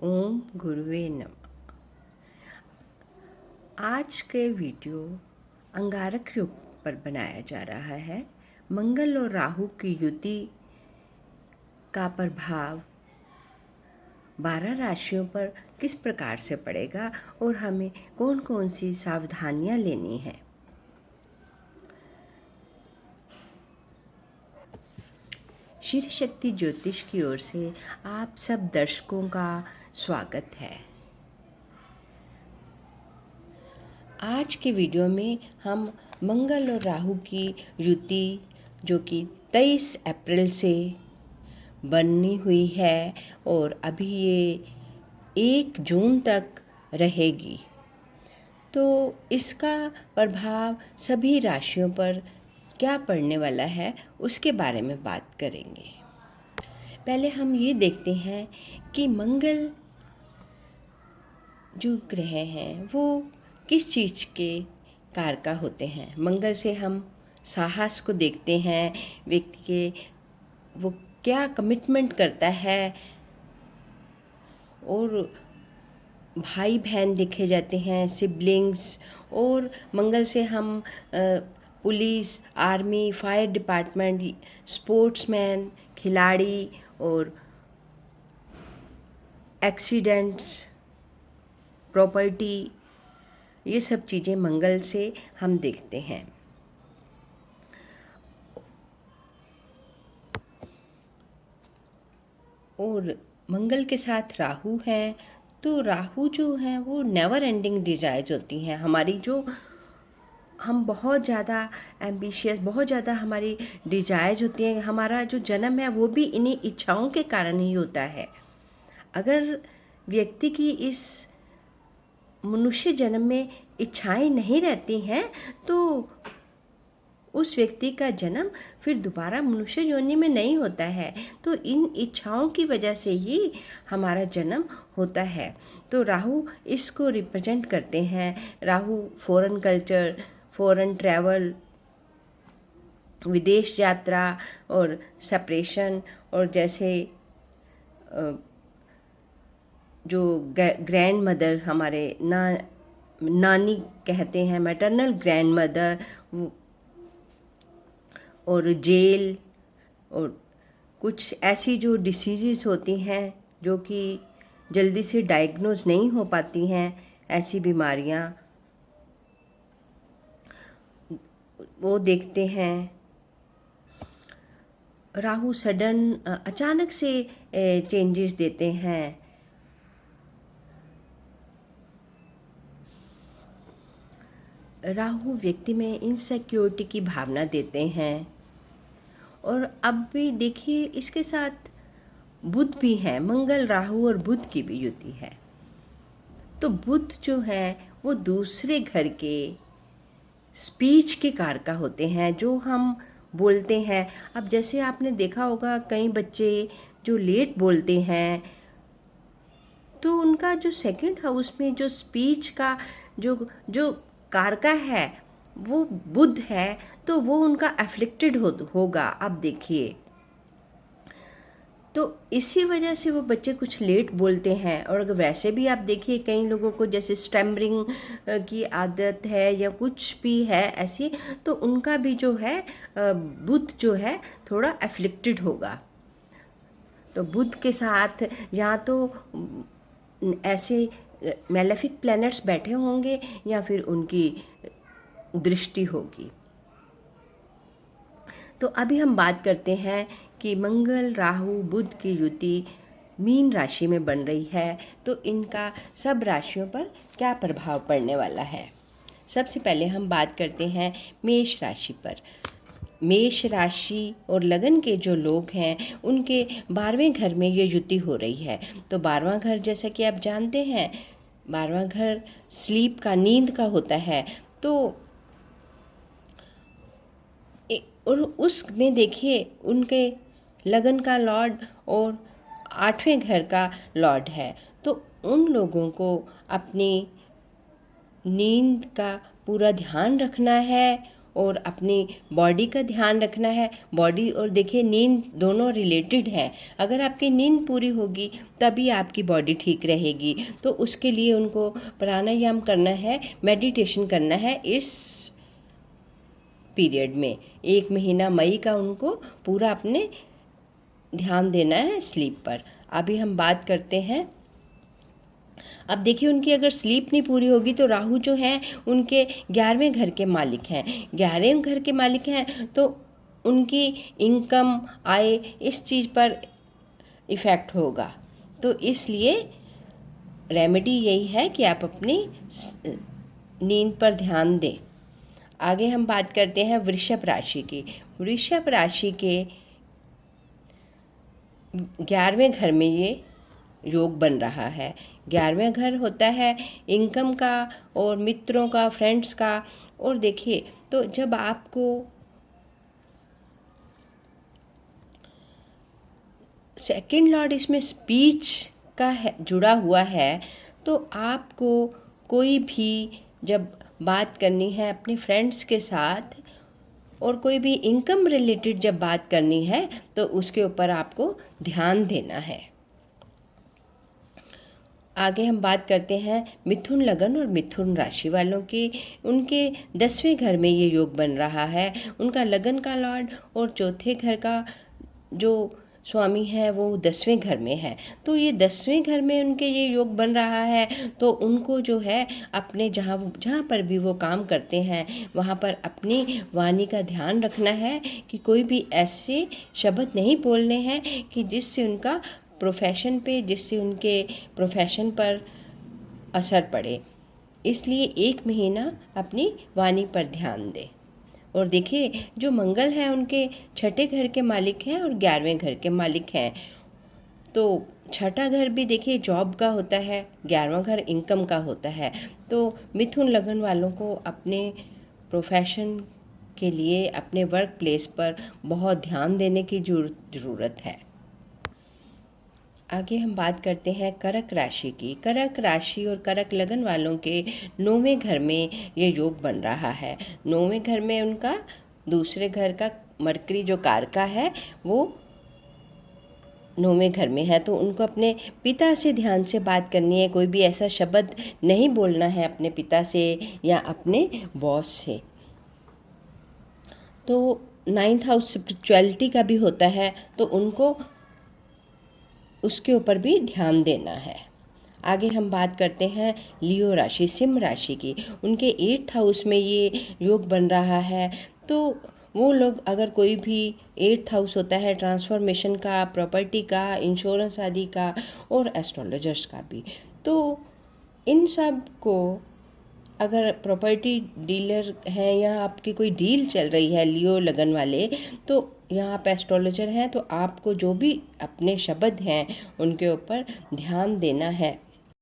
ओम गुरुवे नमः। आज के वीडियो अंगारक योग पर बनाया जा रहा है। मंगल और राहु की युति का प्रभाव 12 राशियों पर किस प्रकार से पड़ेगा और हमें कौन कौन सी सावधानियां लेनी है। श्री शक्ति ज्योतिष की ओर से आप सब दर्शकों का स्वागत है। आज के वीडियो में हम मंगल और राहु की युति जो कि 23 अप्रैल से बनी हुई है और अभी ये 1 जून तक रहेगी, तो इसका प्रभाव सभी राशियों पर क्या पड़ने वाला है उसके बारे में बात करेंगे। पहले हम ये देखते हैं कि मंगल जो ग्रह हैं वो किस चीज़ के कारक होते हैं। मंगल से हम साहस को देखते हैं, व्यक्ति के वो क्या कमिटमेंट करता है, और भाई बहन देखे जाते हैं, सिबलिंग्स। और मंगल से हम police, army, fire department, sportsman, खिलाड़ी और एक्सीडेंट्स, प्रॉपर्टी, ये सब चीज़ें मंगल से हम देखते हैं। और मंगल के साथ राहु है, तो राहु जो है वो नेवर एंडिंग डिजायर्स होती हैं हमारी, जो हम बहुत ज़्यादा एम्बिशियस, बहुत ज़्यादा हमारी डिजायर्स होती हैं। हमारा जो जन्म है वो भी इन्हीं इच्छाओं के कारण ही होता है। अगर व्यक्ति की इस मनुष्य जन्म में इच्छाएं नहीं रहती हैं तो उस व्यक्ति का जन्म फिर दोबारा मनुष्य योनि में नहीं होता है। तो इन इच्छाओं की वजह से ही हमारा जन्म होता है। तो राहु इसको रिप्रेजेंट करते हैं। Rahu foreign culture, foreign travel, विदेश यात्रा और सेपरेशन, और जैसे जो ग्रैंड मदर, हमारे नानी कहते हैं, मैटरनल ग्रैंड मदर, और जेल, और कुछ ऐसी जो डिसीज़ होती हैं जो कि जल्दी से डायग्नोज नहीं हो पाती हैं, ऐसी बीमारियां वो देखते हैं। राहु सडन अचानक से चेंजेस देते हैं। राहु व्यक्ति में इनसिक्योरिटी की भावना देते हैं। और अब भी देखिए इसके साथ बुध भी है, मंगल, राहु और बुध की भी युति है। तो बुध जो है वो दूसरे घर के स्पीच के कारक होते हैं, जो हम बोलते हैं। अब जैसे आपने देखा होगा कई बच्चे जो लेट बोलते हैं, तो उनका जो सेकंड हाउस में जो स्पीच का जो जो कारका है वो बुध है, तो वो उनका अफ्लिक्टेड होगा। अब देखिए, तो इसी वजह से वो बच्चे कुछ लेट बोलते हैं। और अगर वैसे भी आप देखिए कई लोगों को जैसे स्टैमरिंग की आदत है या कुछ भी है ऐसी, तो उनका भी जो है बुध जो है थोड़ा अफ्लिक्टेड होगा। तो बुध के साथ या तो ऐसे मैलेफिक प्लैनेट्स बैठे होंगे या फिर उनकी दृष्टि होगी। तो अभी हम बात करते हैं कि मंगल, राहु, बुध की युति मीन राशि में बन रही है, तो इनका सब राशियों पर क्या प्रभाव पड़ने वाला है। सबसे पहले हम बात करते हैं मेष राशि पर। मेष राशि और लगन के जो लोग हैं उनके 12वें घर में ये युति हो रही है। तो 12वां घर, जैसा कि आप जानते हैं, 12वां घर स्लीप का, नींद का होता है। तो और उसमें देखिए उनके लगन का लॉर्ड और 8वें घर का लॉर्ड है। तो उन लोगों को अपनी नींद का पूरा ध्यान रखना है और अपनी बॉडी का ध्यान रखना है। बॉडी और देखिए नींद दोनों रिलेटेड है। अगर आपकी नींद पूरी होगी तभी आपकी बॉडी ठीक रहेगी। तो उसके लिए उनको प्राणायाम करना है, मेडिटेशन करना है। इस पीरियड में 1 महीना मई का उनको पूरा अपने ध्यान देना है स्लीप पर। अभी हम बात करते हैं, अब देखिए उनकी अगर स्लीप नहीं पूरी होगी तो राहु जो है उनके 11वें घर के मालिक हैं। 11वें घर के मालिक हैं तो उनकी इनकम, आय, इस चीज़ पर इफ़ेक्ट होगा। तो इसलिए रेमेडी यही है कि आप अपनी नींद पर ध्यान दें। आगे हम बात करते हैं वृषभ राशि की। वृषभ राशि के 11वें घर में ये योग बन रहा है। 11वें घर होता है इनकम का और मित्रों का, फ्रेंड्स का। और देखिए तो जब आपको सेकंड लॉर्ड इसमें स्पीच का है, जुड़ा हुआ है, तो आपको कोई भी जब बात करनी है अपने फ्रेंड्स के साथ और कोई भी इनकम रिलेटेड जब बात करनी है तो उसके ऊपर आपको ध्यान देना है। आगे हम बात करते हैं मिथुन लगन और मिथुन राशि वालों की। उनके 10वें घर में ये योग बन रहा है। उनका लगन का लॉर्ड और चौथे घर का जो स्वामी है वो 10वें घर में है। तो ये 10वें घर में उनके ये योग बन रहा है तो उनको जो है अपने जहाँ पर भी वो काम करते हैं वहाँ पर अपनी वाणी का ध्यान रखना है कि कोई भी ऐसे शब्द नहीं बोलने हैं कि जिससे उनका जिससे उनके प्रोफेशन पर असर पड़े। इसलिए 1 महीना अपनी वाणी पर ध्यान दें। और देखिए जो मंगल है उनके 6ठे घर के मालिक हैं और 11वें घर के मालिक हैं। तो 6ठा घर भी देखिए जॉब का होता है, 11वां घर इनकम का होता है। तो मिथुन लगन वालों को अपने प्रोफेशन के लिए अपने वर्क प्लेस पर बहुत ध्यान देने की ज़रूरत है। आगे हम बात करते हैं कर्क राशि की। कर्क राशि और कर्क लगन वालों के 9वें घर में ये योग बन रहा है। 9वें घर में उनका दूसरे घर का मरकरी जो कारका है वो 9वें घर में है। तो उनको अपने पिता से ध्यान से बात करनी है। कोई भी ऐसा शब्द नहीं बोलना है अपने पिता से या अपने बॉस से। तो 9th हाउस स्पिरिचुअलिटी का भी होता है तो उनको उसके ऊपर भी ध्यान देना है। आगे हम बात करते हैं लियो राशि, सिंह राशि की। उनके 8th हाउस में ये योग बन रहा है। तो वो लोग अगर कोई भी 8th हाउस होता है ट्रांसफॉर्मेशन का, प्रॉपर्टी का, इंश्योरेंस आदि का और एस्ट्रोलॉजर्स का भी, तो इन सब को अगर प्रॉपर्टी डीलर हैं या आपकी कोई डील चल रही है लियो लगन वाले, तो यहाँ आप एस्ट्रोलॉजर हैं तो आपको जो भी अपने शब्द हैं उनके ऊपर ध्यान देना है।